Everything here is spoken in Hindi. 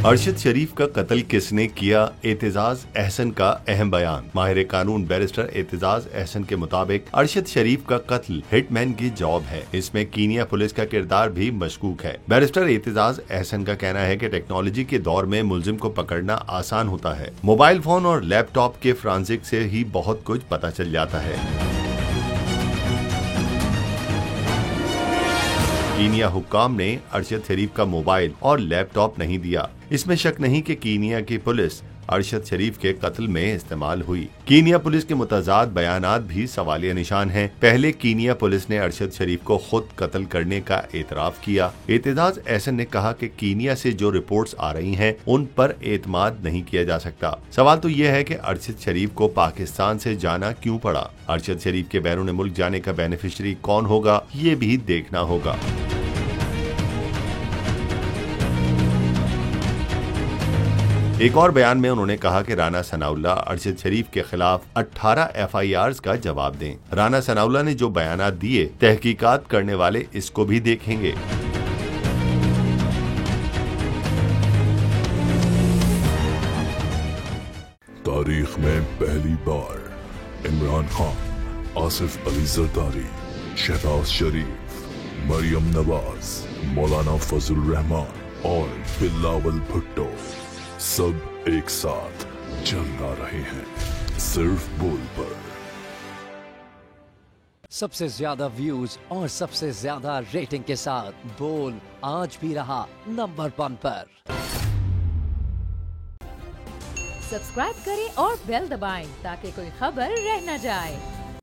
अरशद शरीफ का कत्ल किसने किया, एतजाज अहसन का अहम बयान। माहिर कानून बैरिस्टर एतजाज अहसन के मुताबिक अरशद शरीफ का कत्ल हिटमैन की जॉब है। इसमें कीनिया पुलिस का किरदार भी मशकूक है। बैरिस्टर एतजाज अहसन का कहना है कि टेक्नोलॉजी के दौर में मुलजिम को पकड़ना आसान होता है। मोबाइल फोन और लैपटॉप के फोरेंसिक से ही बहुत कुछ पता चल जाता है। कीनिया हुक्काम ने अरशद शरीफ का मोबाइल और लैपटॉप नहीं दिया। इसमें शक नहीं कि कीनिया की पुलिस अरशद शरीफ के कत्ल में इस्तेमाल हुई। कीनिया पुलिस के मुतजाद बयानात भी सवालिया निशान हैं। पहले कीनिया पुलिस ने अरशद शरीफ को खुद कत्ल करने का एतराफ किया। एतजाज अहसन ने कहा कि कीनिया से जो रिपोर्ट्स आ रही हैं उन पर एतमाद नहीं किया जा सकता। सवाल तो यह है कि अरशद शरीफ को पाकिस्तान से जाना क्यों पड़ा। अरशद शरीफ के बैरून मुल्क जाने का बेनिफिशरी कौन होगा, ये भी देखना होगा। एक और बयान में उन्होंने कहा कि राना सनाउल्लाह अरशद शरीफ के खिलाफ 18 FIRs का जवाब दें। राना सनाउल्लाह ने जो बयानात दिए, तहकीकात करने वाले इसको भी देखेंगे। तारीख में पहली बार इमरान खान, आसिफ अली जरदारी, शहबाज शरीफ, मरियम नवाज, मौलाना फजल रहमान और बिलावल भुट्टो सब एक साथ चल रहे हैं सिर्फ बोल पर। सबसे ज्यादा व्यूज और सबसे ज्यादा रेटिंग के साथ बोल आज भी रहा नंबर 1 पर। सब्सक्राइब करें और बेल दबाएं ताकि कोई खबर रह न जाए।